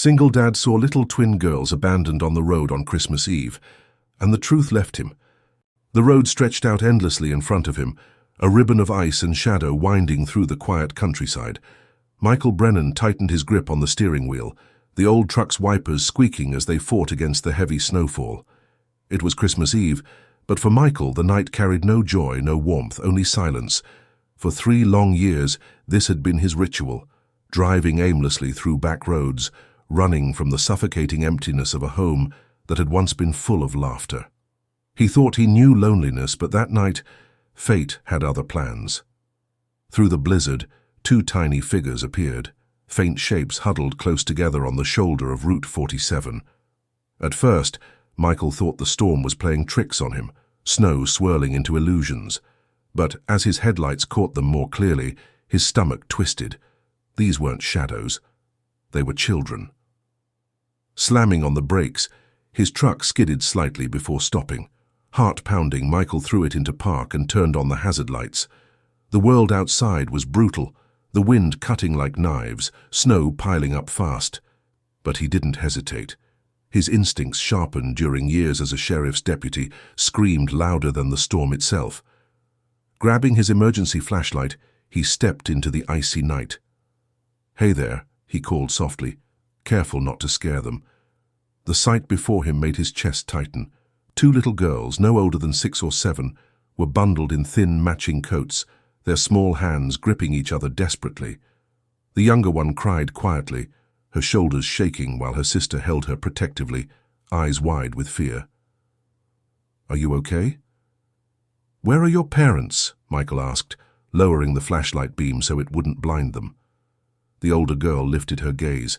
Single Dad saw little twin girls abandoned on the road on Christmas Eve, and the truth left him. The road stretched out endlessly in front of him, a ribbon of ice and shadow winding through the quiet countryside. Michael Brennan tightened his grip on the steering wheel, the old truck's wipers squeaking as they fought against the heavy snowfall. It was Christmas Eve, but for Michael the night carried no joy, no warmth, only silence. For 3 long years this had been his ritual, driving aimlessly through back roads, running from the suffocating emptiness of a home that had once been full of laughter. He thought he knew loneliness, but that night fate had other plans. Through the blizzard, 2 tiny figures appeared, faint shapes huddled close together on the shoulder of Route 47. At first, Michael thought the storm was playing tricks on him, snow swirling into illusions. But as his headlights caught them more clearly, his stomach twisted. These weren't shadows. They were children. Slamming on the brakes, his truck skidded slightly before stopping. Heart pounding, Michael threw it into park and turned on the hazard lights. The world outside was brutal, the wind cutting like knives, snow piling up fast. But he didn't hesitate. His instincts, sharpened during years as a sheriff's deputy, screamed louder than the storm itself. Grabbing his emergency flashlight, he stepped into the icy night. "Hey there," he called softly, careful not to scare them. The sight before him made his chest tighten. 2 little girls, no older than 6 or 7, were bundled in thin, matching coats, their small hands gripping each other desperately. The younger one cried quietly, her shoulders shaking while her sister held her protectively, eyes wide with fear. "Are you okay?" "Where are your parents?" Michael asked, lowering the flashlight beam so it wouldn't blind them. The older girl lifted her gaze.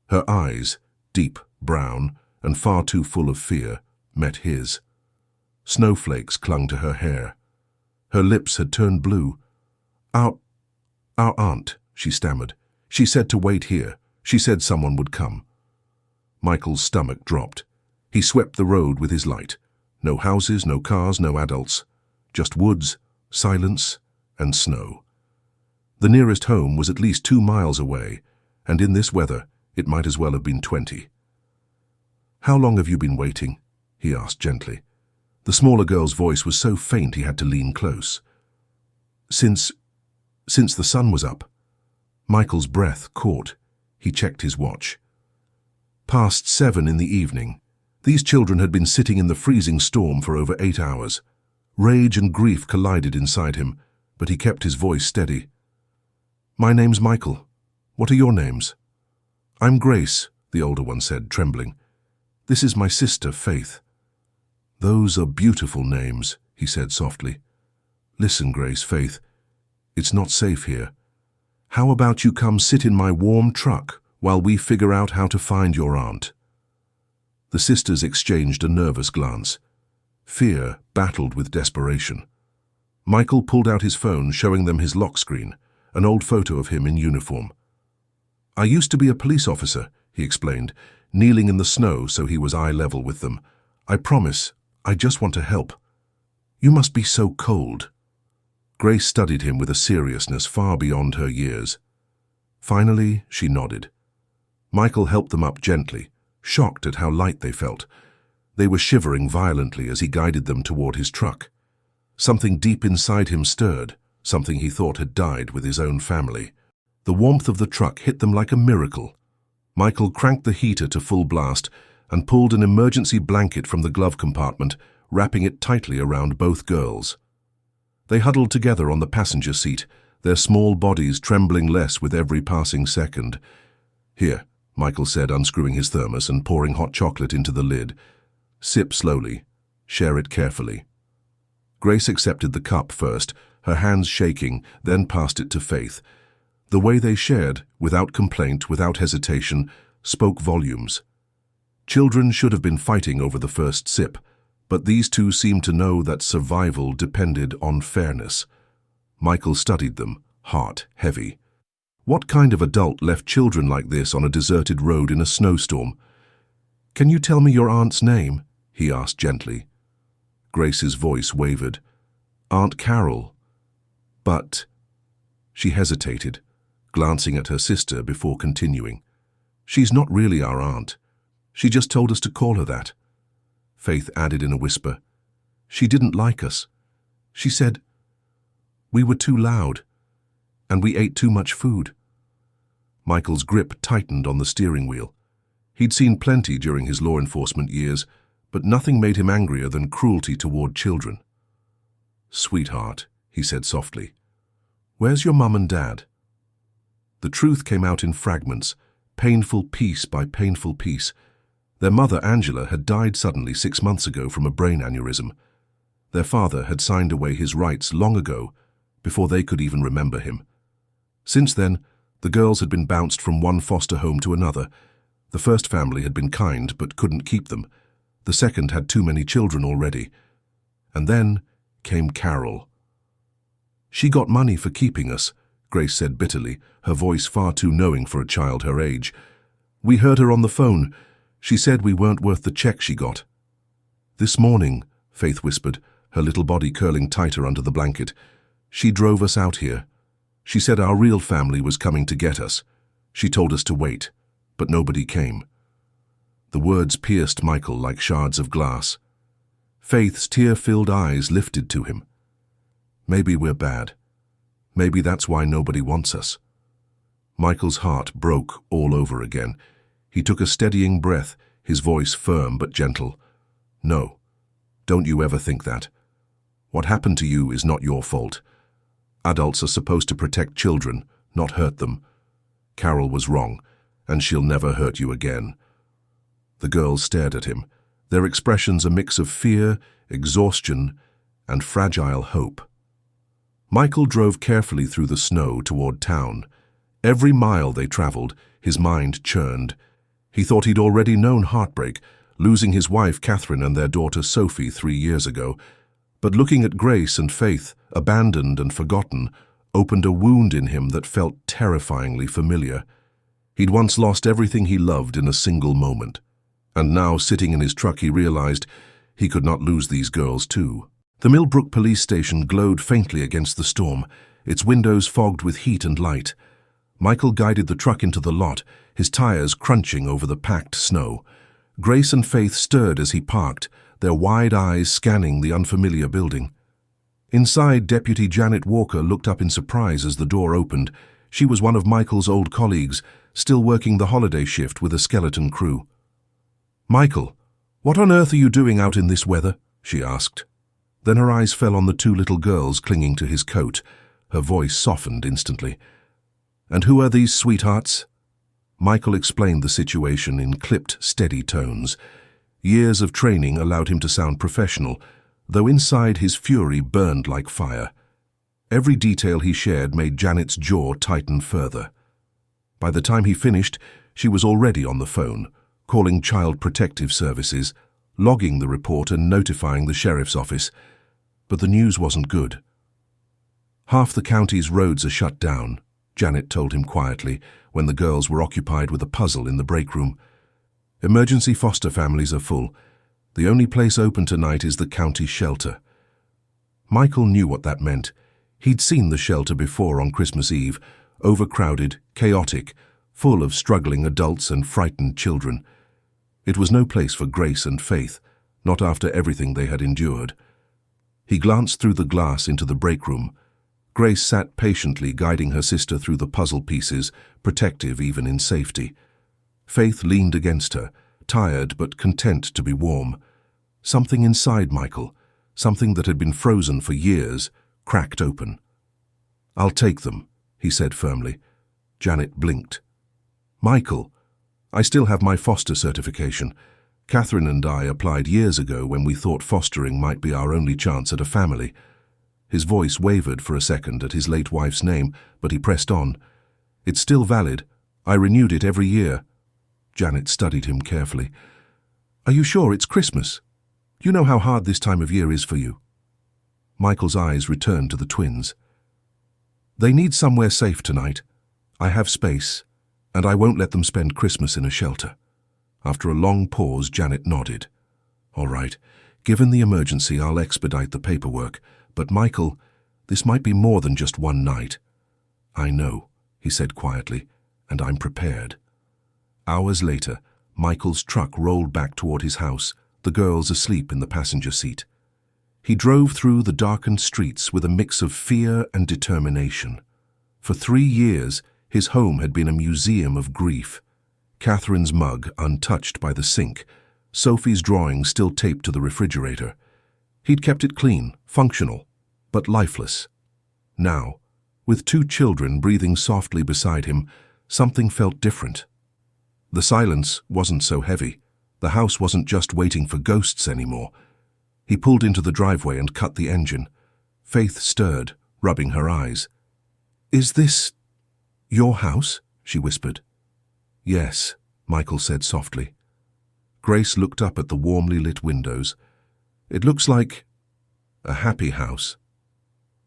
Her eyes, deep, brown, and far too full of fear, met his. Snowflakes clung to her hair. Her lips had turned blue. Our aunt," she stammered. "She said to wait here. She said someone would come." Michael's stomach dropped. He swept the road with his light. No houses, no cars, no adults. Just woods, silence, and snow. The nearest home was at least 2 miles away, and in this weather it might as well have been 20. "How long have you been waiting?" he asked gently. The smaller girl's voice was so faint he had to lean close. Since the sun was up." Michael's breath caught. He checked his watch. Past 7 in the evening. These children had been sitting in the freezing storm for over 8 hours. Rage and grief collided inside him, but he kept his voice steady. "My name's Michael. What are your names?" "I'm Grace," the older one said, trembling. "This is my sister, Faith." "Those are beautiful names," he said softly. "Listen, Grace, Faith, it's not safe here. How about you come sit in my warm truck while we figure out how to find your aunt?" The sisters exchanged a nervous glance. Fear battled with desperation. Michael pulled out his phone, showing them his lock screen, an old photo of him in uniform. "I used to be a police officer," he explained, kneeling in the snow so he was eye level with them. "I promise, I just want to help. You must be so cold." Grace studied him with a seriousness far beyond her years. Finally, she nodded. Michael helped them up gently, shocked at how light they felt. They were shivering violently as he guided them toward his truck. Something deep inside him stirred, something he thought had died with his own family. The warmth of the truck hit them like a miracle. Michael cranked the heater to full blast and pulled an emergency blanket from the glove compartment, wrapping it tightly around both girls. They huddled together on the passenger seat, their small bodies trembling less with every passing second. "Here," Michael said, unscrewing his thermos and pouring hot chocolate into the lid. "Sip slowly. Share it carefully." Grace accepted the cup first, her hands shaking, then passed it to Faith. The way they shared, without complaint, without hesitation, spoke volumes. Children should have been fighting over the first sip, but these two seemed to know that survival depended on fairness. Michael studied them, heart heavy. What kind of adult left children like this on a deserted road in a snowstorm? "Can you tell me your aunt's name?" he asked gently. Grace's voice wavered. "Aunt Carol." "But—" She hesitated, glancing at her sister before continuing. She's not really our aunt. She just told us to call her that. Faith added in a whisper. She didn't like us. She said we were too loud, and we ate too much food. Michael's grip tightened on the steering wheel. He'd seen plenty during his law enforcement years, but nothing made him angrier than cruelty toward children. Sweetheart, he said softly, where's your mum and dad? The truth came out in fragments, painful piece by painful piece. Their mother, Angela, had died suddenly 6 months ago from a brain aneurysm. Their father had signed away his rights long ago, before they could even remember him. Since then, the girls had been bounced from one foster home to another. The first family had been kind but couldn't keep them. The second had too many children already. And then came Carol. She got money for keeping us, Grace said bitterly, her voice far too knowing for a child her age. We heard her on the phone. She said we weren't worth the check she got. This morning, Faith whispered, her little body curling tighter under the blanket, she drove us out here. She said our real family was coming to get us. She told us to wait, but nobody came. The words pierced Michael like shards of glass. Faith's tear-filled eyes lifted to him. Maybe we're bad. Maybe that's why nobody wants us. Michael's heart broke all over again. He took a steadying breath, his voice firm but gentle. No, don't you ever think that. What happened to you is not your fault. Adults are supposed to protect children, not hurt them. Carol was wrong, and she'll never hurt you again. The girls stared at him, their expressions a mix of fear, exhaustion, and fragile hope. Michael drove carefully through the snow toward town. Every mile they traveled, his mind churned. He thought he'd already known heartbreak, losing his wife Catherine and their daughter Sophie 3 years ago. But looking at Grace and Faith, abandoned and forgotten, opened a wound in him that felt terrifyingly familiar. He'd once lost everything he loved in a single moment. And now, sitting in his truck, he realized he could not lose these girls too. The Millbrook police station glowed faintly against the storm, its windows fogged with heat and light. Michael guided the truck into the lot, his tires crunching over the packed snow. Grace and Faith stirred as he parked, their wide eyes scanning the unfamiliar building. Inside, Deputy Janet Walker looked up in surprise as the door opened. She was one of Michael's old colleagues, still working the holiday shift with a skeleton crew. "Michael, what on earth are you doing out in this weather?" she asked. Then her eyes fell on the 2 little girls clinging to his coat. Her voice softened instantly. "And who are these sweethearts?" Michael explained the situation in clipped, steady tones. Years of training allowed him to sound professional, though inside his fury burned like fire. Every detail he shared made Janet's jaw tighten further. By the time he finished, she was already on the phone, calling Child Protective Services, logging the report and notifying the sheriff's office. But the news wasn't good. "Half the county's roads are shut down," Janet told him quietly when the girls were occupied with a puzzle in the break room. "Emergency foster families are full. The only place open tonight is the county shelter." Michael knew what that meant. He'd seen the shelter before on Christmas Eve, overcrowded, chaotic, full of struggling adults and frightened children. It was no place for Grace and Faith, not after everything they had endured. He glanced through the glass into the break room. Grace sat patiently guiding her sister through the puzzle pieces, protective even in safety. Faith leaned against her, tired but content to be warm. Something inside Michael, something that had been frozen for years, cracked open. "I'll take them," he said firmly. Janet blinked. "Michael, I still have my foster certification. Catherine and I applied years ago when we thought fostering might be our only chance at a family." His voice wavered for a second at his late wife's name, but he pressed on. "It's still valid. I renewed it every year." Janet studied him carefully. "Are you sure it's Christmas? You know how hard this time of year is for you." Michael's eyes returned to the twins. "They need somewhere safe tonight. I have space, and I won't let them spend Christmas in a shelter." After a long pause, Janet nodded. "All right. Given the emergency, I'll expedite the paperwork. But Michael, this might be more than just one night." "I know," he said quietly, "and I'm prepared." Hours later, Michael's truck rolled back toward his house, the girls asleep in the passenger seat. He drove through the darkened streets with a mix of fear and determination. For 3 years, his home had been a museum of grief. Catherine's mug untouched by the sink, Sophie's drawing still taped to the refrigerator. He'd kept it clean, functional, but lifeless. Now, with 2 children breathing softly beside him, something felt different. The silence wasn't so heavy. The house wasn't just waiting for ghosts anymore. He pulled into the driveway and cut the engine. Faith stirred, rubbing her eyes. "Is this your house?" she whispered. "Yes," Michael said softly. Grace looked up at the warmly lit windows. "It looks like a happy house."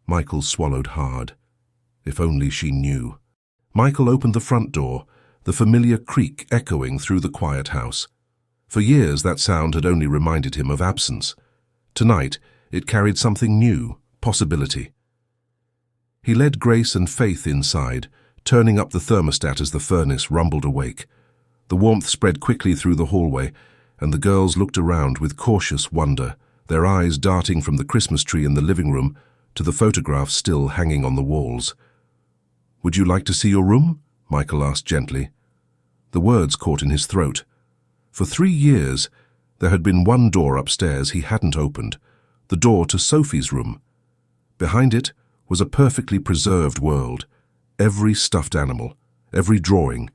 Michael swallowed hard. If only she knew. Michael opened the front door, the familiar creak echoing through the quiet house. For years that sound had only reminded him of absence. Tonight, it carried something new, possibility. He led Grace and Faith inside, turning up the thermostat as the furnace rumbled awake. The warmth spread quickly through the hallway, and the girls looked around with cautious wonder, their eyes darting from the Christmas tree in the living room to the photographs still hanging on the walls. "Would you like to see your room?" Michael asked gently. The words caught in his throat. For 3 years, there had been one door upstairs he hadn't opened, the door to Sophie's room. Behind it was a perfectly preserved world. Every stuffed animal, every drawing,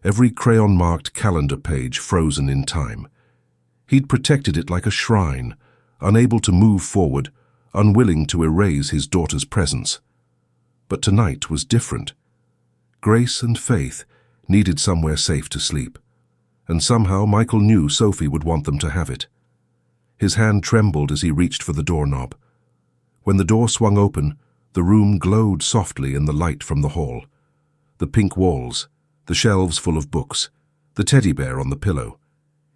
every crayon-marked calendar page frozen in time. He'd protected it like a shrine, unable to move forward, unwilling to erase his daughter's presence. But tonight was different. Grace and Faith needed somewhere safe to sleep, and somehow Michael knew Sophie would want them to have it. His hand trembled as he reached for the doorknob. When the door swung open, the room glowed softly in the light from the hall. The pink walls, the shelves full of books, the teddy bear on the pillow.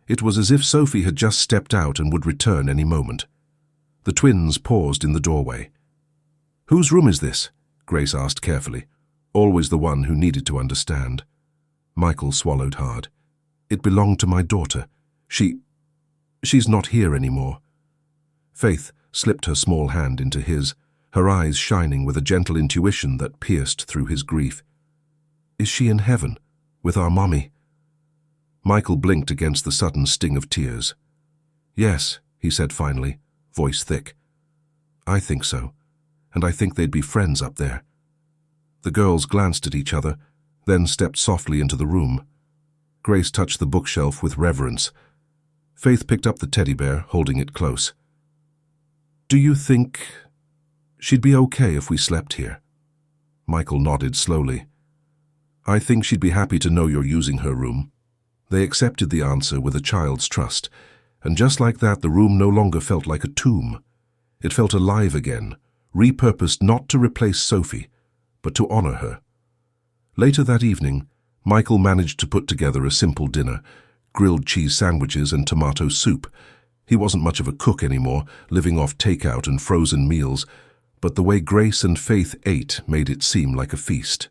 It was as if Sophie had just stepped out and would return any moment. The twins paused in the doorway. "Whose room is this?" Grace asked carefully, always the one who needed to understand. Michael swallowed hard. "It belonged to my daughter. She's not here anymore." Faith slipped her small hand into his, her eyes shining with a gentle intuition that pierced through his grief. "Is she in heaven, with our mommy?" Michael blinked against the sudden sting of tears. "Yes," he said finally, voice thick. "I think so, and I think they'd be friends up there." The girls glanced at each other, then stepped softly into the room. Grace touched the bookshelf with reverence. Faith picked up the teddy bear, holding it close. "Do you think she'd be okay if we slept here?" Michael nodded slowly. "I think she'd be happy to know you're using her room." They accepted the answer with a child's trust, and just like that the room no longer felt like a tomb. It felt alive again, repurposed not to replace Sophie, but to honor her. Later that evening, Michael managed to put together a simple dinner, grilled cheese sandwiches and tomato soup. He wasn't much of a cook anymore, living off takeout and frozen meals, but the way Grace and Faith ate made it seem like a feast.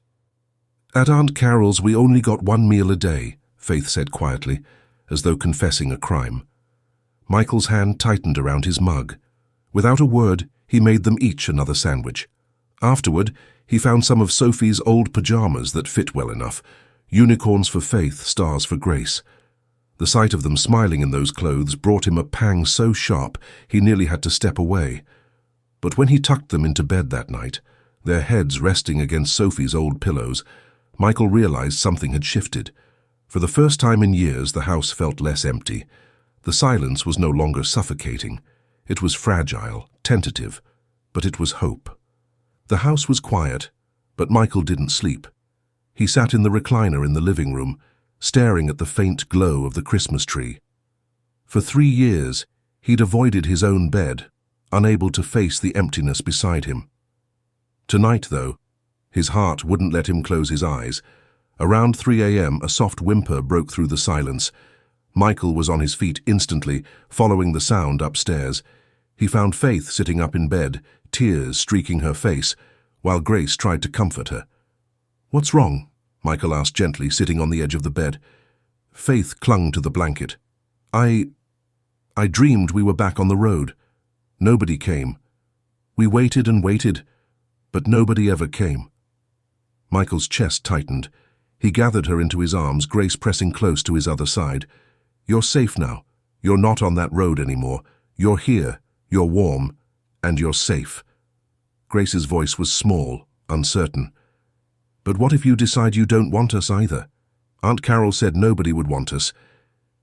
"At Aunt Carol's we only got 1 meal a day," Faith said quietly, as though confessing a crime. Michael's hand tightened around his mug. Without a word, he made them each another sandwich. Afterward, he found some of Sophie's old pajamas that fit well enough, unicorns for Faith, stars for Grace. The sight of them smiling in those clothes brought him a pang so sharp he nearly had to step away. But when he tucked them into bed that night, their heads resting against Sophie's old pillows, Michael realized something had shifted. For the first time in years, the house felt less empty. The silence was no longer suffocating. It was fragile, tentative, but it was hope. The house was quiet, but Michael didn't sleep. He sat in the recliner in the living room, staring at the faint glow of the Christmas tree. For 3 years, he'd avoided his own bed, unable to face the emptiness beside him. Tonight, though, his heart wouldn't let him close his eyes. Around 3 a.m., a soft whimper broke through the silence. Michael was on his feet instantly, following the sound upstairs. He found Faith sitting up in bed, tears streaking her face, while Grace tried to comfort her. "What's wrong?" Michael asked gently, sitting on the edge of the bed. Faith clung to the blanket. I dreamed we were back on the road. Nobody came. We waited and waited, but nobody ever came. Michael's chest tightened. He gathered her into his arms, Grace pressing close to his other side. You're safe now. You're not on that road anymore. You're here. You're warm. And you're safe. Grace's voice was small, uncertain. But what if you decide you don't want us either? Aunt Carol said nobody would want us.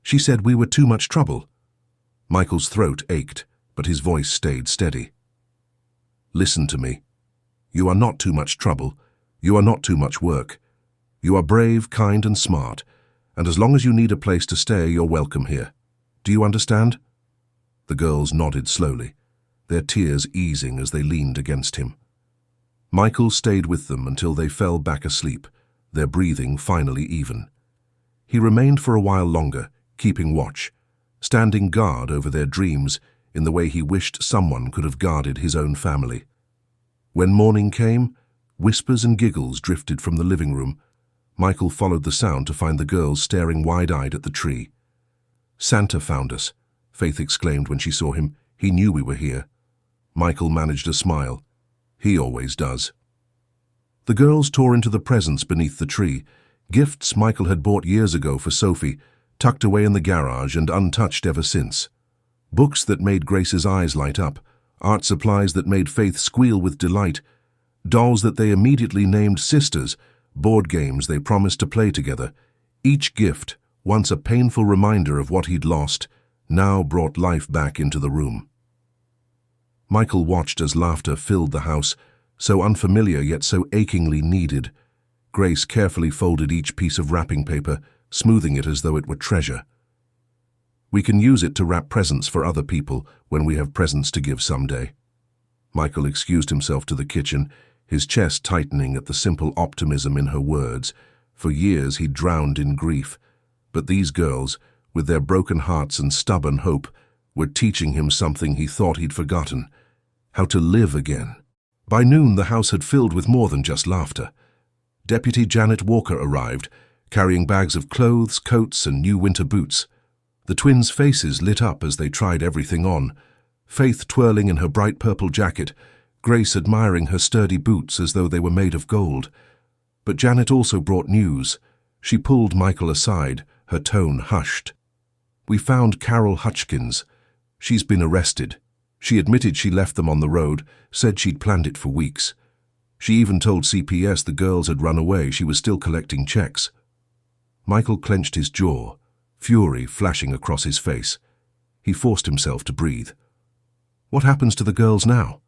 She said we were too much trouble. Michael's throat ached, but his voice stayed steady. Listen to me. You are not too much trouble. You are not too much work. You are brave, kind, and smart, and as long as you need a place to stay, you're welcome here. Do you understand? The girls nodded slowly, their tears easing as they leaned against him. Michael stayed with them until they fell back asleep, their breathing finally even. He remained for a while longer, keeping watch, standing guard over their dreams in the way he wished someone could have guarded his own family. When morning came, whispers and giggles drifted from the living room. Michael followed the sound to find the girls staring wide-eyed at the tree. "Santa found us," Faith exclaimed when she saw him. "He knew we were here." Michael managed a smile. He always does. The girls tore into the presents beneath the tree, gifts Michael had bought years ago for Sophie, tucked away in the garage and untouched ever since. Books that made Grace's eyes light up, art supplies that made Faith squeal with delight, dolls that they immediately named sisters, board games they promised to play together. Each gift, once a painful reminder of what he'd lost, now brought life back into the room. Michael watched as laughter filled the house, so unfamiliar yet so achingly needed. Grace carefully folded each piece of wrapping paper, smoothing it as though it were treasure. "We can use it to wrap presents for other people when we have presents to give someday." Michael excused himself to the kitchen, his chest tightening at the simple optimism in her words. For years he'd drowned in grief, but these girls, with their broken hearts and stubborn hope, were teaching him something he thought he'd forgotten: how to live again. By noon the house had filled with more than just laughter. Deputy Janet Walker arrived, carrying bags of clothes, coats, and new winter boots. The twins' faces lit up as they tried everything on, Faith twirling in her bright purple jacket, Grace admiring her sturdy boots as though they were made of gold. But Janet also brought news. She pulled Michael aside, her tone hushed. "We found Carol Hutchkins. She's been arrested. She admitted she left them on the road, said she'd planned it for weeks. She even told CPS the girls had run away. She was still collecting checks." Michael clenched his jaw, fury flashing across his face. He forced himself to breathe. "What happens to the girls now?"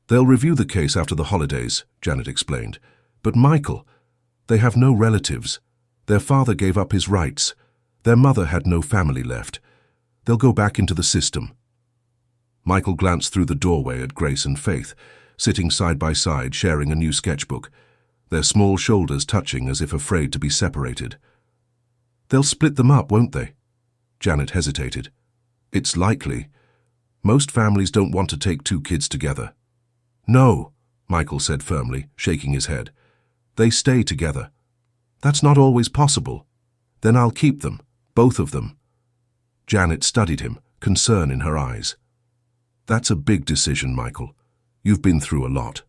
"They'll review the case after the holidays," Janet explained. "But Michael, they have no relatives. Their father gave up his rights. Their mother had no family left. They'll go back into the system." Michael glanced through the doorway at Grace and Faith, sitting side by side sharing a new sketchbook, their small shoulders touching as if afraid to be separated. "They'll split them up, won't they?" Janet hesitated. "It's likely. Most families don't want to take two kids together." "No," Michael said firmly, shaking his head. "They stay together." "That's not always possible." "Then I'll keep them, both of them." Janet studied him, concern in her eyes. "That's a big decision, Michael. You've been through a lot."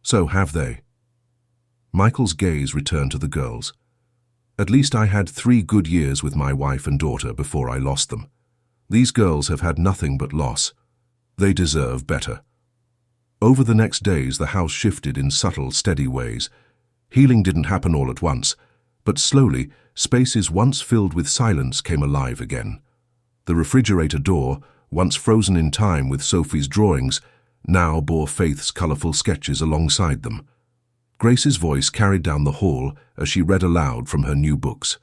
"So have they." Michael's gaze returned to the girls. "At least I had 3 good years with my wife and daughter before I lost them. These girls have had nothing but loss. They deserve better." Over the next days, the house shifted in subtle, steady ways. Healing didn't happen all at once, but slowly, spaces once filled with silence came alive again. The refrigerator door, once frozen in time with Sophie's drawings, now bore Faith's colorful sketches alongside them. Grace's voice carried down the hall as she read aloud from her new books.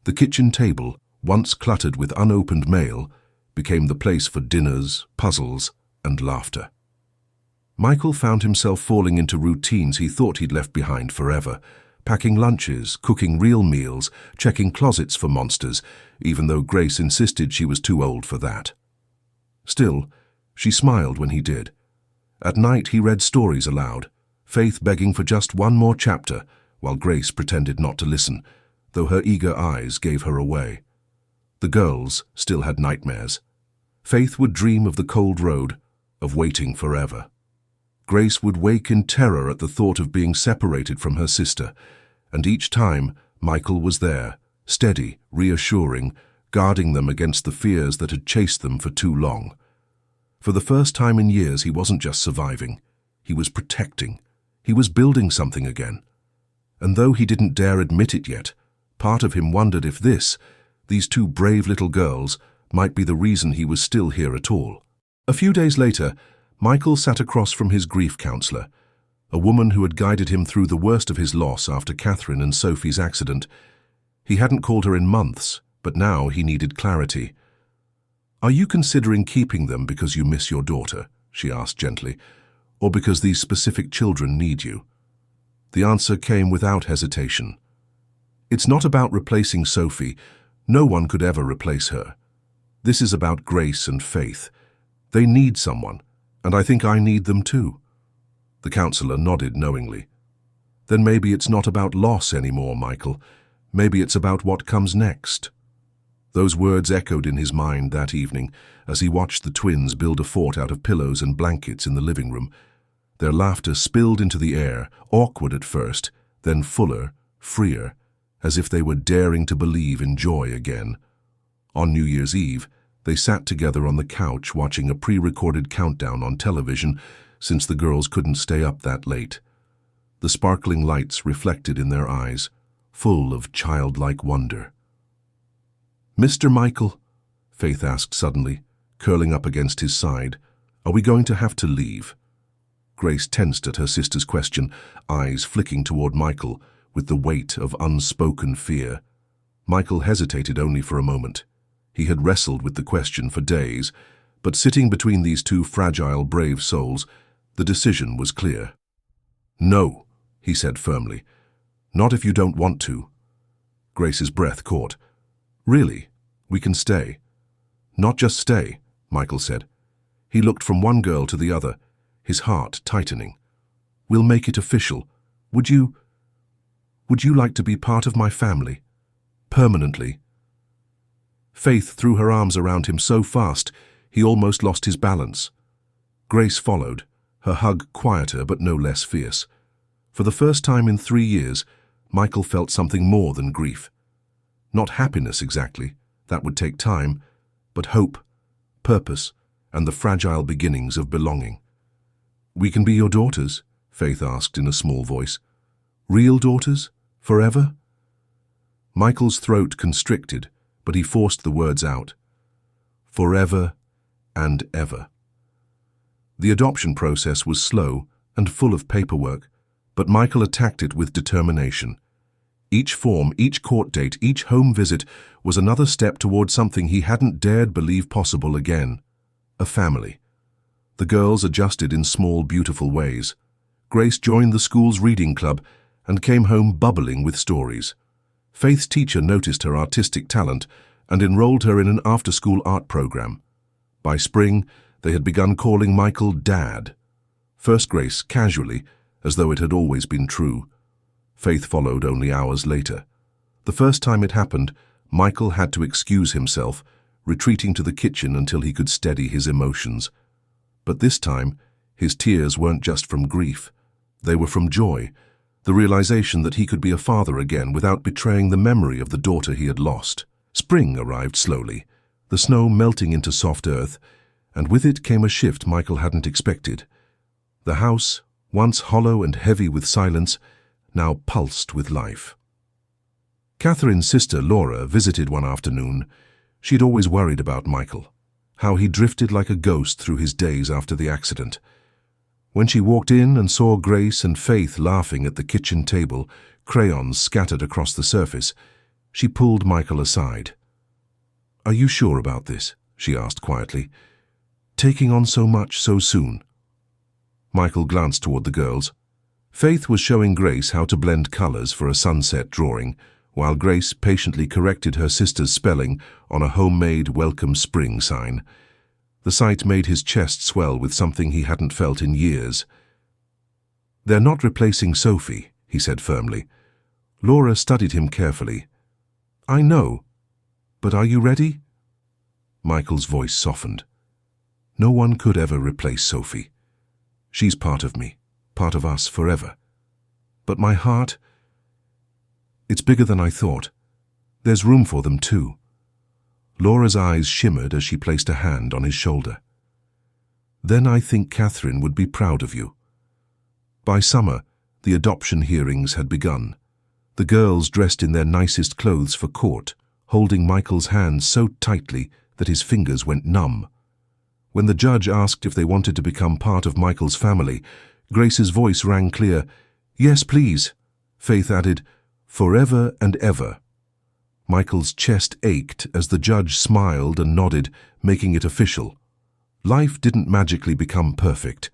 The kitchen table, once cluttered with unopened mail, became the place for dinners, puzzles, and laughter. Michael found himself falling into routines he thought he'd left behind forever, packing lunches, cooking real meals, checking closets for monsters, even though Grace insisted she was too old for that. Still, she smiled when he did. At night he read stories aloud, Faith begging for just one more chapter, while Grace pretended not to listen. though her eager eyes gave her away. The girls still had nightmares. Faith would dream of the cold road, of waiting forever. Grace would wake in terror at the thought of being separated from her sister, and each time Michael was there, steady, reassuring, guarding them against the fears that had chased them for too long. For the first time in years, he wasn't just surviving. He was protecting. He was building something again. And though he didn't dare admit it yet, part of him wondered if these two brave little girls, might be the reason he was still here at all. A few days later, Michael sat across from his grief counselor, a woman who had guided him through the worst of his loss after Catherine and Sophie's accident. He hadn't called her in months, but now he needed clarity. "Are you considering keeping them because you miss your daughter?" she asked gently, "or because these specific children need you?" The answer came without hesitation. "It's not about replacing Sophie. No one could ever replace her. This is about Grace and Faith. They need someone, and I think I need them too." The counselor nodded knowingly. "Then maybe it's not about loss anymore, Michael. Maybe it's about what comes next." Those words echoed in his mind that evening as he watched the twins build a fort out of pillows and blankets in the living room. Their laughter spilled into the air, awkward at first, then fuller, freer, as if they were daring to believe in joy again. On New Year's Eve, they sat together on the couch watching a pre-recorded countdown on television, since the girls couldn't stay up that late. The sparkling lights reflected in their eyes, full of childlike wonder. "Mr. Michael," Faith asked suddenly, curling up against his side, "are we going to have to leave?" Grace tensed at her sister's question, eyes flicking toward Michael with the weight of unspoken fear. Michael hesitated only for a moment. He had wrestled with the question for days, but sitting between these two fragile, brave souls, the decision was clear. "No," he said firmly. "Not if you don't want to." Grace's breath caught. "Really? We can stay?" "Not just stay," Michael said. He looked from one girl to the other, his heart tightening. "We'll make it official. Would you like to be part of my family? Permanently?" Faith threw her arms around him so fast he almost lost his balance. Grace followed, her hug quieter but no less fierce. For the first time in 3 years, Michael felt something more than grief. Not happiness exactly, that would take time, but hope, purpose, and the fragile beginnings of belonging. "We can be your daughters?" Faith asked in a small voice. "Real daughters? Forever?" Michael's throat constricted, but he forced the words out. "Forever and ever." The adoption process was slow and full of paperwork, but Michael attacked it with determination. Each form, each court date, each home visit was another step toward something he hadn't dared believe possible again: a family. The girls adjusted in small, beautiful ways. Grace joined the school's reading club and came home bubbling with stories. Faith's teacher noticed her artistic talent and enrolled her in an after-school art program. By spring, they had begun calling Michael Dad. First Grace, casually, as though it had always been true. Faith followed only hours later. The first time it happened, Michael had to excuse himself, retreating to the kitchen until he could steady his emotions. But this time, his tears weren't just from grief. They were from joy, the realization that he could be a father again without betraying the memory of the daughter he had lost. Spring arrived slowly, the snow melting into soft earth, and with it came a shift Michael hadn't expected. The house, once hollow and heavy with silence, now pulsed with life. Catherine's sister Laura visited one afternoon. She'd always worried about Michael, how he drifted like a ghost through his days after the accident. When she walked in and saw Grace and Faith laughing at the kitchen table, crayons scattered across the surface, she pulled Michael aside. "Are you sure about this?" she asked quietly. "Taking on so much so soon?" Michael glanced toward the girls. Faith was showing Grace how to blend colors for a sunset drawing, while Grace patiently corrected her sister's spelling on a homemade welcome spring sign. The sight made his chest swell with something he hadn't felt in years. "They're not replacing Sophie," he said firmly. Laura studied him carefully, I know, but are you ready? Michael's voice softened. No one could ever replace Sophie. She's part of me, part of us forever. But my heart, it's bigger than I thought. There's room for them too. Laura's eyes shimmered as she placed a hand on his shoulder. Then I think Catherine would be proud of you. By summer, the adoption hearings had begun. The girls dressed in their nicest clothes for court, holding Michael's hand so tightly that his fingers went numb. When the judge asked if they wanted to become part of Michael's family, Grace's voice rang clear. Yes, please. Faith added, forever and ever. Michael's chest ached as the judge smiled and nodded, making it official. Life didn't magically become perfect.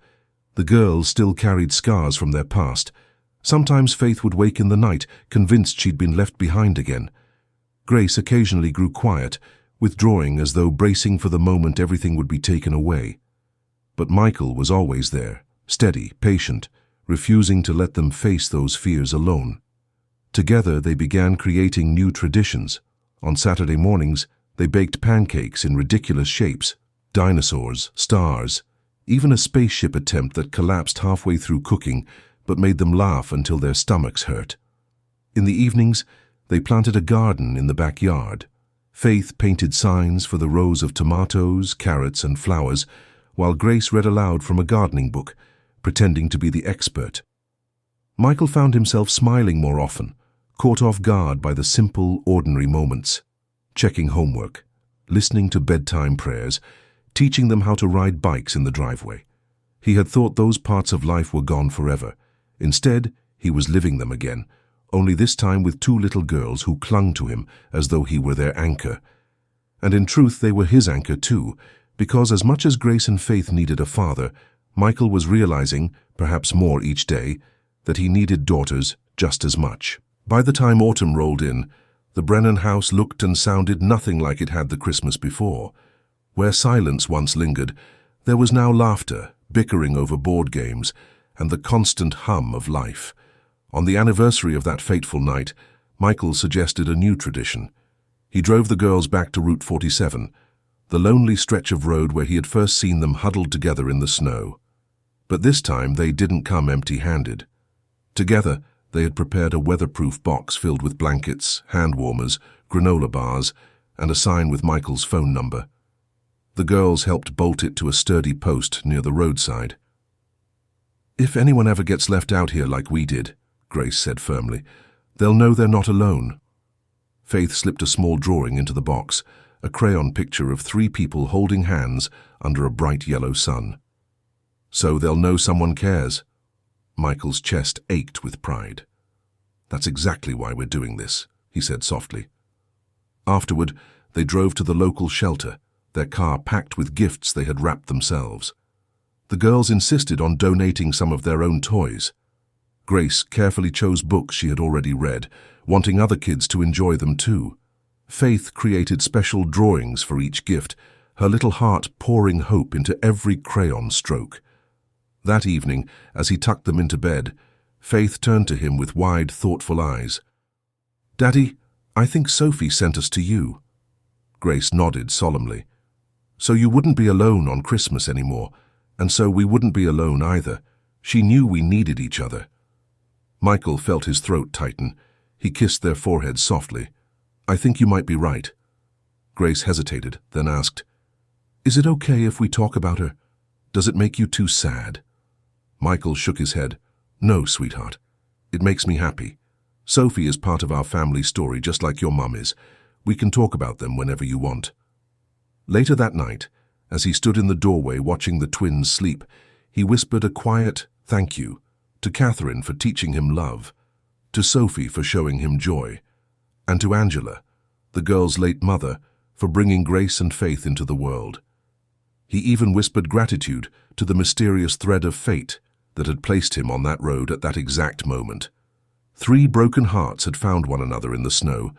The girls still carried scars from their past. Sometimes Faith would wake in the night, convinced she'd been left behind again. Grace occasionally grew quiet, withdrawing as though bracing for the moment everything would be taken away. But Michael was always there, steady, patient, refusing to let them face those fears alone. Together they began creating new traditions. On Saturday mornings, they baked pancakes in ridiculous shapes, dinosaurs, stars, even a spaceship attempt that collapsed halfway through cooking but made them laugh until their stomachs hurt. In the evenings, they planted a garden in the backyard. Faith painted signs for the rows of tomatoes, carrots, and flowers, while Grace read aloud from a gardening book, pretending to be the expert. Michael found himself smiling more often, caught off guard by the simple, ordinary moments. Checking homework, listening to bedtime prayers, teaching them how to ride bikes in the driveway. He had thought those parts of life were gone forever. Instead, he was living them again, only this time with two little girls who clung to him as though he were their anchor. And in truth, they were his anchor too, because as much as Grace and Faith needed a father, Michael was realizing, perhaps more each day, that he needed daughters just as much. By the time autumn rolled in, the Brennan house looked and sounded nothing like it had the Christmas before. Where silence once lingered, there was now laughter, bickering over board games, and the constant hum of life. On the anniversary of that fateful night, Michael suggested a new tradition. He drove the girls back to Route 47, the lonely stretch of road where he had first seen them huddled together in the snow. But this time they didn't come empty-handed. Together, they had prepared a weatherproof box filled with blankets, hand warmers, granola bars, and a sign with Michael's phone number. The girls helped bolt it to a sturdy post near the roadside. If anyone ever gets left out here like we did, Grace said firmly, they'll know they're not alone. Faith slipped a small drawing into the box, a crayon picture of 3 people holding hands under a bright yellow sun. So they'll know someone cares. Michael's chest ached with pride. That's exactly why we're doing this, he said softly. Afterward, they drove to the local shelter, their car packed with gifts they had wrapped themselves. The girls insisted on donating some of their own toys. Grace carefully chose books she had already read, wanting other kids to enjoy them too. Faith created special drawings for each gift, her little heart pouring hope into every crayon stroke. That evening, as he tucked them into bed, Faith turned to him with wide, thoughtful eyes. "Daddy, I think Sophie sent us to you." Grace nodded solemnly. "So you wouldn't be alone on Christmas anymore, and so we wouldn't be alone either. She knew we needed each other." Michael felt his throat tighten. He kissed their foreheads softly. "I think you might be right." Grace hesitated, then asked, "Is it okay if we talk about her? Does it make you too sad?" Michael shook his head. "No, sweetheart. It makes me happy. Sophie is part of our family story, just like your mum is. We can talk about them whenever you want." Later that night, as he stood in the doorway watching the twins sleep, he whispered a quiet thank you to Catherine for teaching him love, to Sophie for showing him joy, and to Angela, the girl's late mother, for bringing Grace and Faith into the world. He even whispered gratitude to the mysterious thread of fate that had placed him on that road at that exact moment. 3 broken hearts had found one another in the snow,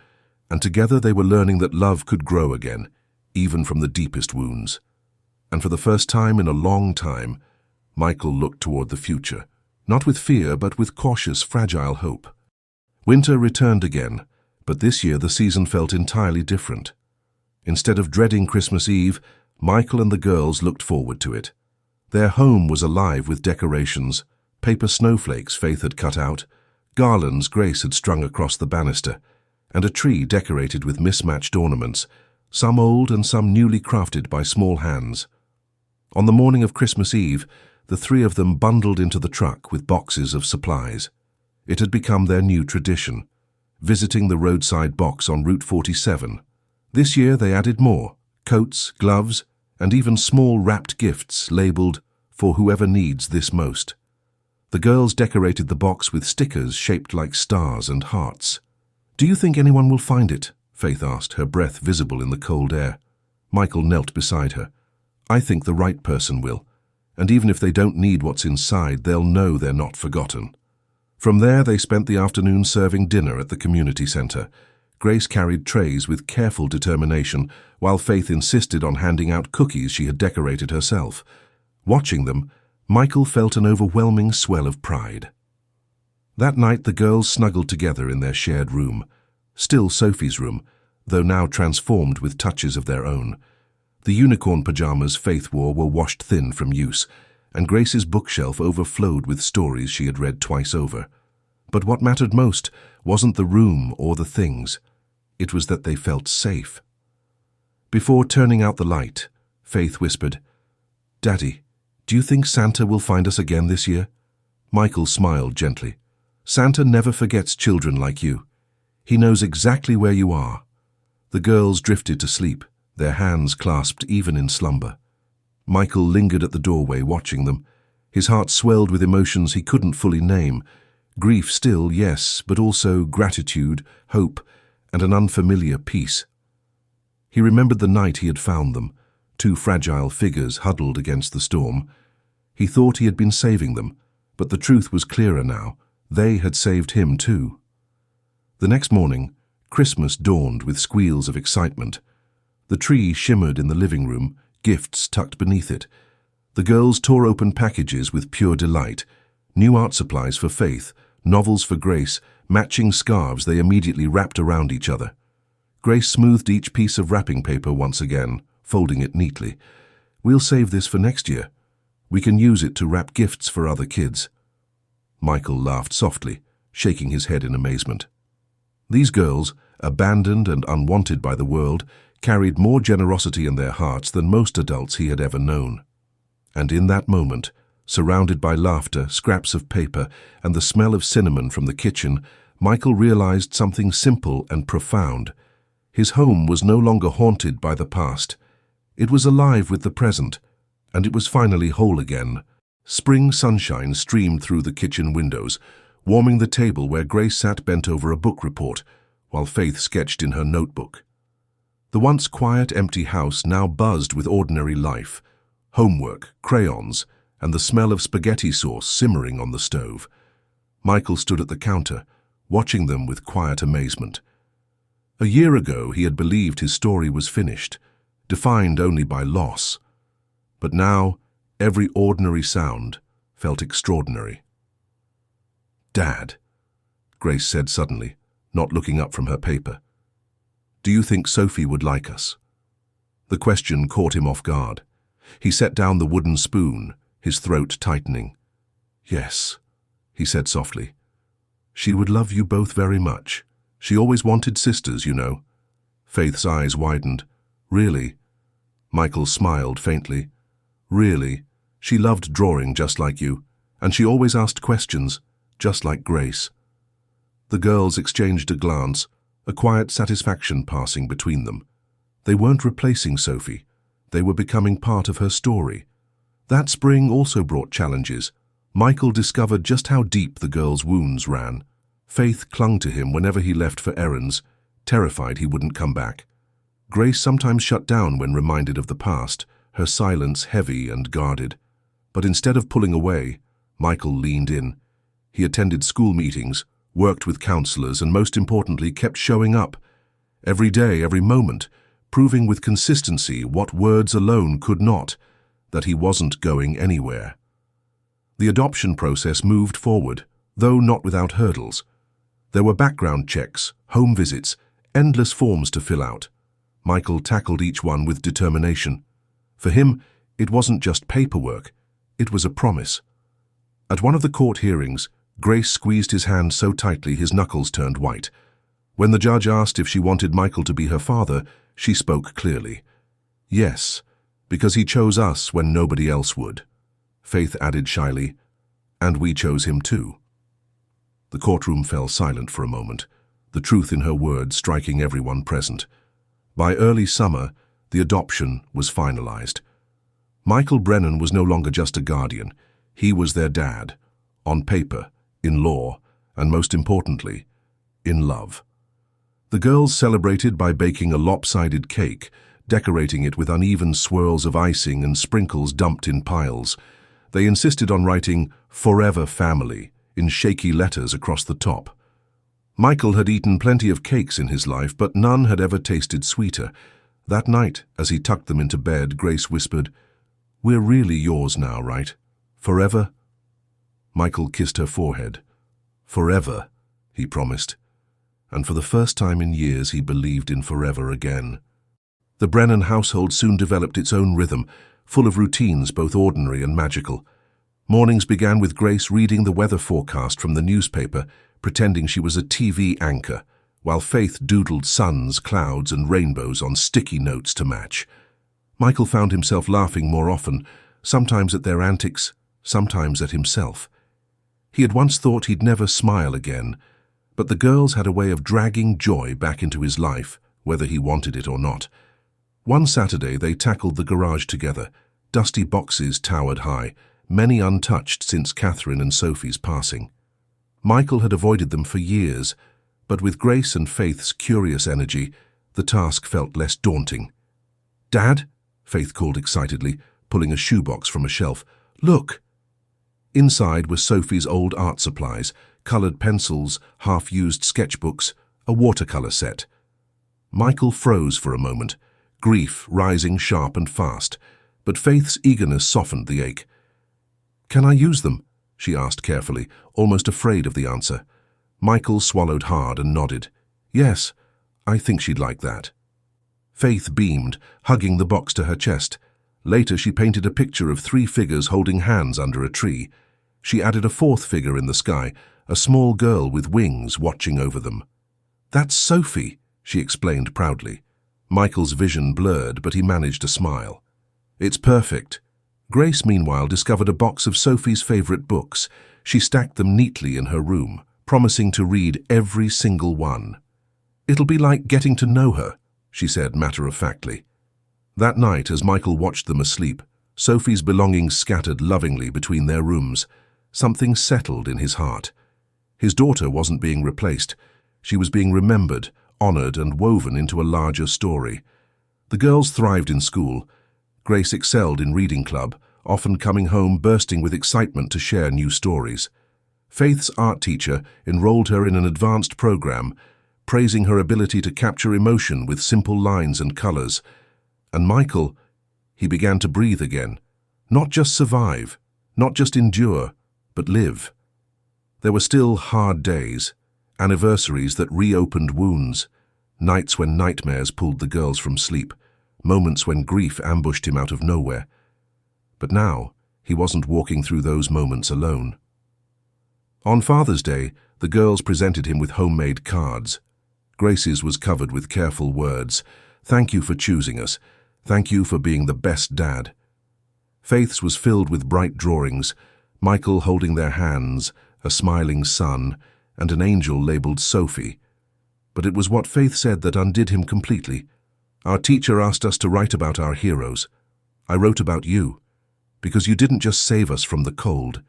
and together they were learning that love could grow again, even from the deepest wounds. And for the first time in a long time, Michael looked toward the future, not with fear but with cautious, fragile hope. Winter returned again, But this year the season felt entirely different. Instead of dreading Christmas Eve, Michael and the girls looked forward to it. Their home was alive with decorations, paper snowflakes Faith had cut out, garlands Grace had strung across the banister, and a tree decorated with mismatched ornaments, some old and some newly crafted by small hands. On the morning of Christmas Eve, the three of them bundled into the truck with boxes of supplies. It had become their new tradition, visiting the roadside box on Route 47. This year they added more: coats, gloves, and even small wrapped gifts labeled "For whoever needs this most." The girls decorated the box with stickers shaped like stars and hearts. "Do you think anyone will find it?" Faith asked, her breath visible in the cold air. Michael knelt beside her. "I think the right person will, and even if they don't need what's inside, they'll know they're not forgotten." From there they spent the afternoon serving dinner at the community center. Grace carried trays with careful determination, while Faith insisted on handing out cookies she had decorated herself. Watching them, Michael felt an overwhelming swell of pride. That night the girls snuggled together in their shared room, still Sophie's room, though now transformed with touches of their own. The unicorn pajamas Faith wore were washed thin from use, and Grace's bookshelf overflowed with stories she had read twice over. But what mattered most wasn't the room or the things. It was that they felt safe. Before turning out the light, Faith whispered, "Daddy, do you think Santa will find us again this year?" Michael smiled gently. "Santa never forgets children like you. He knows exactly where you are." The girls drifted to sleep, their hands clasped even in slumber. Michael lingered at the doorway watching them. His heart swelled with emotions he couldn't fully name. Grief still, yes, but also gratitude, hope, and an unfamiliar peace. He remembered the night he had found them, two fragile figures huddled against the storm. He thought he had been saving them, but the truth was clearer now. They had saved him too. The next morning, Christmas dawned with squeals of excitement. The tree shimmered in the living room, gifts tucked beneath it. The girls tore open packages with pure delight. New art supplies for Faith, novels for Grace, matching scarves they immediately wrapped around each other. Grace smoothed each piece of wrapping paper once again, folding it neatly. "We'll save this for next year. We can use it to wrap gifts for other kids." Michael laughed softly, shaking his head in amazement. These girls, abandoned and unwanted by the world, carried more generosity in their hearts than most adults he had ever known. And in that moment, surrounded by laughter, scraps of paper, and the smell of cinnamon from the kitchen, Michael realized something simple and profound. His home was no longer haunted by the past. It was alive with the present, and it was finally whole again. Spring sunshine streamed through the kitchen windows, warming the table where Grace sat bent over a book report, while Faith sketched in her notebook. The once quiet, empty house now buzzed with ordinary life, homework, crayons, and the smell of spaghetti sauce simmering on the stove. Michael stood at the counter, watching them with quiet amazement. A year ago he had believed his story was finished, defined only by loss. But now, every ordinary sound felt extraordinary. "Dad," Grace said suddenly, not looking up from her paper, "do you think Sophie would like us?" The question caught him off guard. He set down the wooden spoon, his throat tightening. "Yes," he said softly. "She would love you both very much. She always wanted sisters, you know." Faith's eyes widened. "Really?" Michael smiled faintly. "Really? She loved drawing just like you, and she always asked questions, just like Grace." The girls exchanged a glance, a quiet satisfaction passing between them. They weren't replacing Sophie. They were becoming part of her story. That spring also brought challenges. Michael discovered just how deep the girls' wounds ran. Faith clung to him whenever he left for errands, terrified he wouldn't come back. Grace sometimes shut down when reminded of the past, her silence heavy and guarded. But instead of pulling away, Michael leaned in. He attended school meetings, worked with counselors, and most importantly, kept showing up. Every day, every moment, proving with consistency what words alone could not, that he wasn't going anywhere. The adoption process moved forward, though not without hurdles. There were background checks, home visits, endless forms to fill out. Michael tackled each one with determination. For him, it wasn't just paperwork, it was a promise. At one of the court hearings, Grace squeezed his hand so tightly his knuckles turned white. When the judge asked if she wanted Michael to be her father, she spoke clearly. Yes, because he chose us when nobody else would. Faith added shyly, and we chose him too. The courtroom fell silent for a moment, the truth in her words striking everyone present. By early summer, the adoption was finalized. Michael Brennan was no longer just a guardian. He was their dad, on paper, in law, and most importantly, in love. The girls celebrated by baking a lopsided cake, decorating it with uneven swirls of icing and sprinkles dumped in piles. They insisted on writing "Forever Family" in shaky letters across the top. Michael had eaten plenty of cakes in his life, but none had ever tasted sweeter. That night, as he tucked them into bed, Grace whispered, "We're really yours now, right? Forever?" Michael kissed her forehead. "Forever," he promised. And for the first time in years, he believed in forever again. The Brennan household soon developed its own rhythm, full of routines both ordinary and magical. Mornings began with Grace reading the weather forecast from the newspaper, pretending she was a TV anchor, while Faith doodled suns, clouds, and rainbows on sticky notes to match. Michael found himself laughing more often, sometimes at their antics, sometimes at himself. He had once thought he'd never smile again, but the girls had a way of dragging joy back into his life, whether he wanted it or not. One Saturday they tackled the garage together. Dusty boxes towered high, many untouched since Catherine and Sophie's passing. Michael had avoided them for years, but with Grace and Faith's curious energy, the task felt less daunting. "Dad?" Faith called excitedly, pulling a shoebox from a shelf. "Look!" Inside were Sophie's old art supplies, colored pencils, half-used sketchbooks, a watercolor set. Michael froze for a moment, grief rising sharp and fast, but Faith's eagerness softened the ache. "Can I use them?" she asked carefully, almost afraid of the answer. Michael swallowed hard and nodded. "Yes, I think she'd like that." Faith beamed, hugging the box to her chest. Later she painted a picture of 3 figures holding hands under a tree. She added a 4th figure in the sky, a small girl with wings watching over them. "That's Sophie," she explained proudly. Michael's vision blurred, but he managed a smile. "It's perfect." Grace, meanwhile, discovered a box of Sophie's favorite books. She stacked them neatly in her room, promising to read every single one. "It'll be like getting to know her," she said matter-of-factly. That night, as Michael watched them asleep, Sophie's belongings scattered lovingly between their rooms. Something settled in his heart. His daughter wasn't being replaced. She was being remembered, honored, and woven into a larger story. The girls thrived in school. Grace excelled in reading club, often coming home bursting with excitement to share new stories. Faith's art teacher enrolled her in an advanced program, praising her ability to capture emotion with simple lines and colors. And Michael, he began to breathe again. Not just survive, not just endure, but live. There were still hard days, anniversaries that reopened wounds, nights when nightmares pulled the girls from sleep, moments when grief ambushed him out of nowhere. But now, he wasn't walking through those moments alone. On Father's Day, the girls presented him with homemade cards. Grace's was covered with careful words. "Thank you for choosing us. Thank you for being the best dad." Faith's was filled with bright drawings, Michael holding their hands, a smiling son, and an angel labeled Sophie. But it was what Faith said that undid him completely. "Our teacher asked us to write about our heroes. I wrote about you, because you didn't just save us from the cold.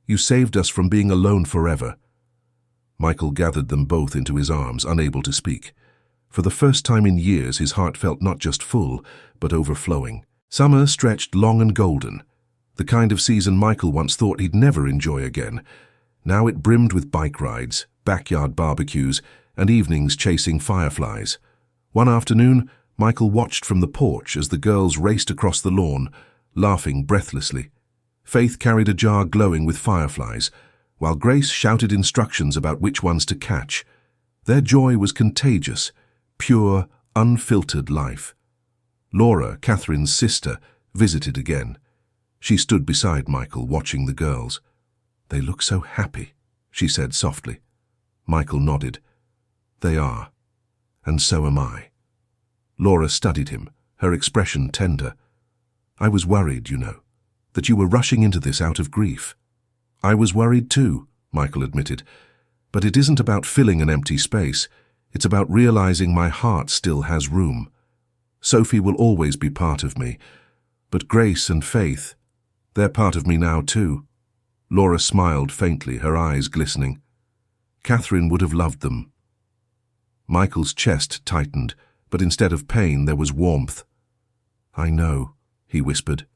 You saved us from being alone forever." Michael gathered them both into his arms, unable to speak. For the first time in years, his heart felt not just full, but overflowing. Summer stretched long and golden, the kind of season Michael once thought he'd never enjoy again. Now it brimmed with bike rides, backyard barbecues, and evenings chasing fireflies. One afternoon, Michael watched from the porch as the girls raced across the lawn, laughing breathlessly. Faith carried a jar glowing with fireflies, while Grace shouted instructions about which ones to catch. Their joy was contagious, pure, unfiltered life. Laura, Catherine's sister, visited again. She stood beside Michael, watching the girls. "They look so happy," she said softly. Michael nodded. "They are. And so am I." Laura studied him, her expression tender. "I was worried, you know, that you were rushing into this out of grief." "I was worried too," Michael admitted. "But it isn't about filling an empty space. It's about realizing my heart still has room. Sophie will always be part of me, but Grace and Faith, they're part of me now too." Laura smiled faintly, her eyes glistening. "Catherine would have loved them." Michael's chest tightened, but instead of pain there was warmth. "I know," he whispered.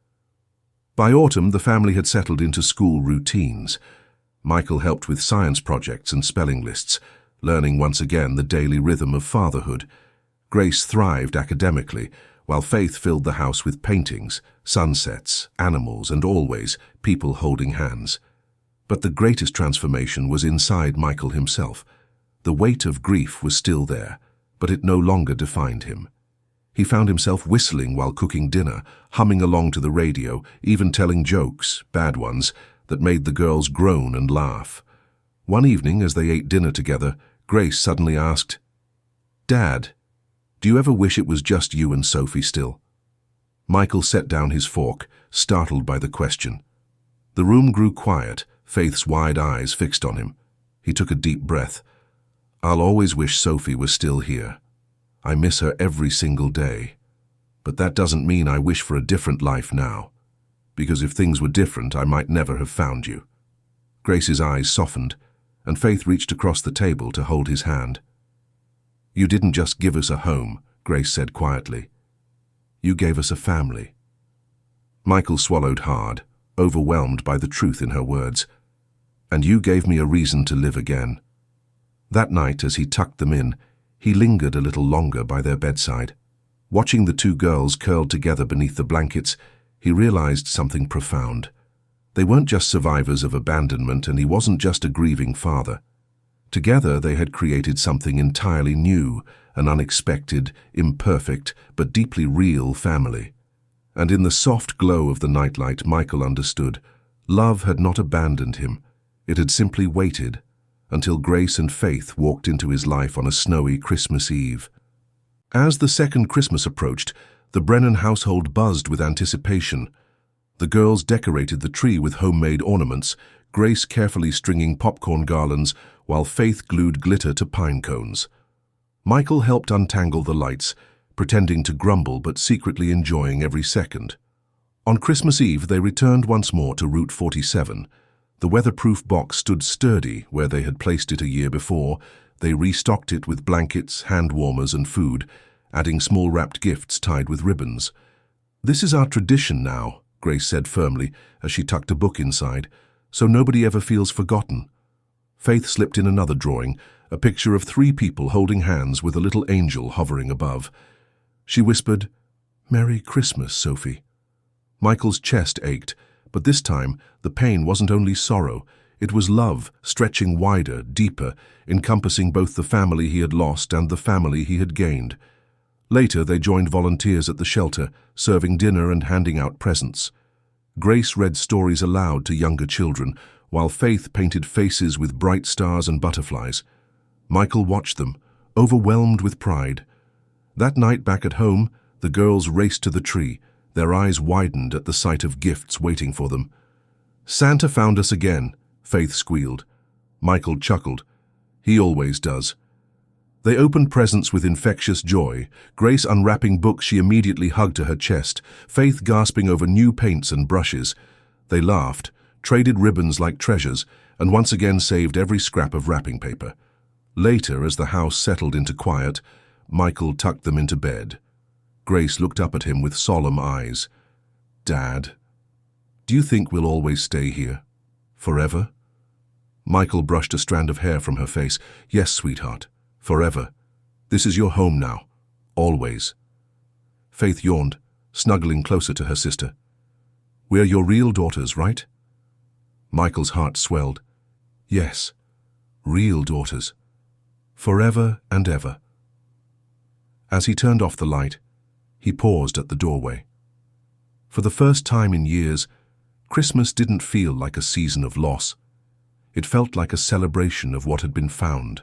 By autumn, the family had settled into school routines. Michael helped with science projects and spelling lists, learning once again the daily rhythm of fatherhood. Grace thrived academically, while Faith filled the house with paintings, sunsets, animals, and always people holding hands. But the greatest transformation was inside Michael himself. The weight of grief was still there, but it no longer defined him. He found himself whistling while cooking dinner, humming along to the radio, even telling jokes, bad ones, that made the girls groan and laugh. One evening, as they ate dinner together, Grace suddenly asked, "Dad, do you ever wish it was just you and Sophie still?" Michael set down his fork, startled by the question. The room grew quiet, Faith's wide eyes fixed on him. He took a deep breath. "I'll always wish Sophie was still here. I miss her every single day. But that doesn't mean I wish for a different life now. Because if things were different, I might never have found you." Grace's eyes softened, and Faith reached across the table to hold his hand. "You didn't just give us a home," Grace said quietly. "You gave us a family." Michael swallowed hard, overwhelmed by the truth in her words. "And you gave me a reason to live again." That night, as he tucked them in, he lingered a little longer by their bedside. Watching the two girls curled together beneath the blankets, he realized something profound. They weren't just survivors of abandonment, and he wasn't just a grieving father. Together they had created something entirely new, an unexpected, imperfect, but deeply real family. And in the soft glow of the nightlight, Michael understood. Love had not abandoned him. It had simply waited, until Grace and Faith walked into his life on a snowy Christmas Eve. As the second Christmas approached, the Brennan household buzzed with anticipation. The girls decorated the tree with homemade ornaments, Grace carefully stringing popcorn garlands, while Faith glued glitter to pine cones. Michael helped untangle the lights, pretending to grumble but secretly enjoying every second. On Christmas Eve, they returned once more to Route 47. The weatherproof box stood sturdy where they had placed it a year before. They restocked it with blankets, hand warmers, and food, adding small wrapped gifts tied with ribbons. "This is our tradition now," Grace said firmly as she tucked a book inside, "so nobody ever feels forgotten." Faith slipped in another drawing, a picture of 3 people holding hands with a little angel hovering above. She whispered, "Merry Christmas, Sophie." Michael's chest ached, but this time the pain wasn't only sorrow, it was love, stretching wider, deeper, encompassing both the family he had lost and the family he had gained. Later they joined volunteers at the shelter, serving dinner and handing out presents. Grace read stories aloud to younger children, while Faith painted faces with bright stars and butterflies. Michael watched them, overwhelmed with pride. That night back at home, the girls raced to the tree, their eyes widened at the sight of gifts waiting for them. "Santa found us again," Faith squealed. Michael chuckled. He always does. They opened presents with infectious joy, Grace unwrapping books she immediately hugged to her chest, Faith gasping over new paints and brushes. They laughed, traded ribbons like treasures, and once again saved every scrap of wrapping paper. Later, as the house settled into quiet, Michael tucked them into bed. Grace looked up at him with solemn eyes. "Dad, do you think we'll always stay here? Forever?" Michael brushed a strand of hair from her face. "Yes, sweetheart. Forever. This is your home now. Always." Faith yawned, snuggling closer to her sister. "We're your real daughters, right?" Michael's heart swelled. "Yes, real daughters. forever and ever. As he turned off the light, he paused at the doorway. For the first time in years, Christmas didn't feel like a season of loss. It felt like a celebration of what had been found.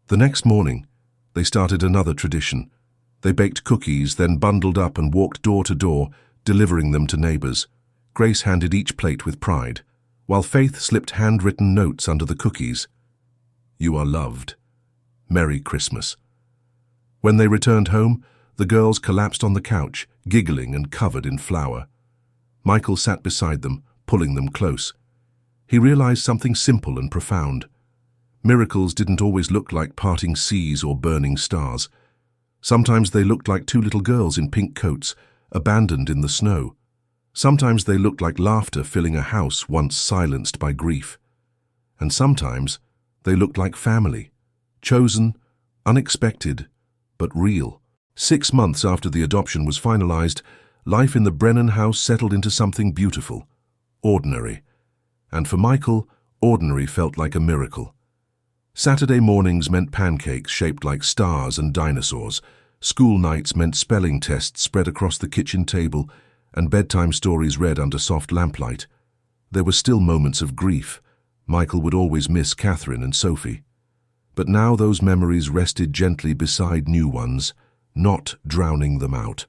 The next morning, they started another tradition. They baked cookies, then bundled up and walked door to door, delivering them to neighbors. Grace handed each plate with pride, while Faith slipped handwritten notes under the cookies. "You are loved. Merry Christmas." When they returned home, the girls collapsed on the couch, giggling and covered in flour. Michael sat beside them, pulling them close. He realized something simple and profound. Miracles didn't always look like parting seas or burning stars. Sometimes they looked like two little girls in pink coats, abandoned in the snow. Sometimes they looked like laughter filling a house once silenced by grief. And sometimes they looked like family, chosen, unexpected, but real. 6 months after the adoption was finalized, life in the Brennan house settled into something beautiful, ordinary. And for Michael, ordinary felt like a miracle. Saturday mornings meant pancakes shaped like stars and dinosaurs. School nights meant spelling tests spread across the kitchen table and bedtime stories read under soft lamplight. There were still moments of grief. Michael would always miss Catherine and Sophie. But now those memories rested gently beside new ones, not drowning them out.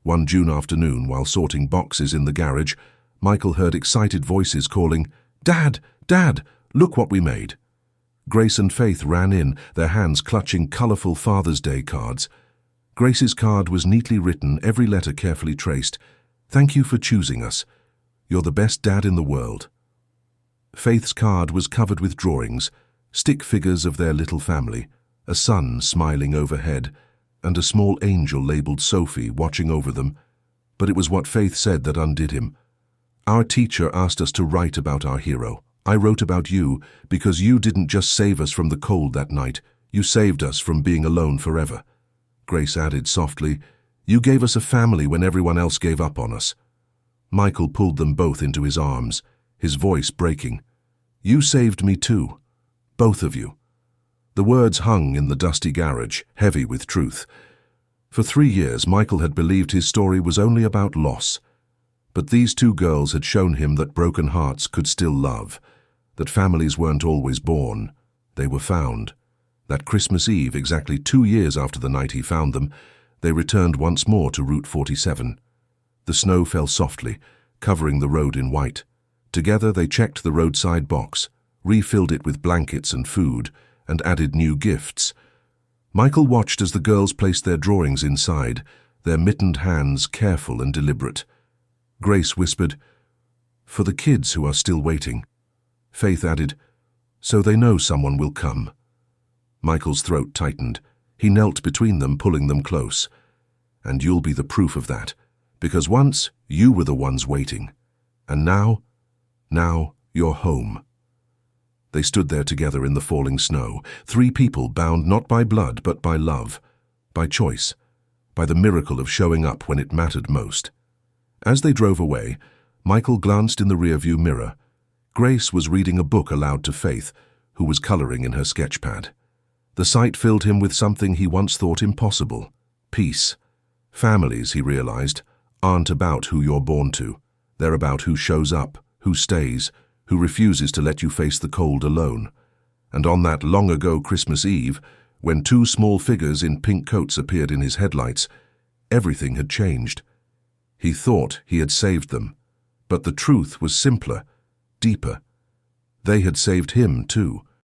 One June afternoon, while sorting boxes in the garage, Michael heard excited voices calling, "Dad! Dad! Look what we made!" Grace and Faith ran in, their hands clutching colorful Father's Day cards. Grace's card was neatly written, every letter carefully traced. "Thank you for choosing us. You're the best dad in the world." Faith's card was covered with drawings, stick figures of their little family, a sun smiling overhead, and a small angel labeled Sophie watching over them. But it was what Faith said that undid him. "Our teacher asked us to write about our hero. I wrote about you because you didn't just save us from the cold that night, you saved us from being alone forever." Grace added softly, "You gave us a family when everyone else gave up on us." Michael pulled them both into his arms, his voice breaking. "You saved me too. Both of you." The words hung in the dusty garage, heavy with truth. For 3 years, Michael had believed his story was only about loss. But these two girls had shown him that broken hearts could still love, that families weren't always born, they were found. That Christmas Eve, exactly 2 years after the night he found them, they returned once more to Route 47. The snow fell softly, covering the road in white. Together they checked the roadside box, refilled it with blankets and food, and added new gifts. Michael watched as the girls placed their drawings inside, their mittened hands careful and deliberate. Grace whispered, "For the kids who are still waiting." Faith added, "So they know someone will come." Michael's throat tightened. He knelt between them, pulling them close. "And you'll be the proof of that, because once you were the ones waiting. And now you're home." They stood there together in the falling snow, 3 people bound not by blood but by love, by choice, by the miracle of showing up when it mattered most. As they drove away, Michael glanced in the rearview mirror. Grace was reading a book aloud to Faith, who was coloring in her sketchpad. The sight filled him with something he once thought impossible: peace. Families, he realized, aren't about who you're born to. They're about who shows up, who stays, who refuses to let you face the cold alone. And on that long-ago Christmas Eve, when 2 small figures in pink coats appeared in his headlights, everything had changed. He thought he had saved them, but the truth was simpler, deeper. They had saved him too.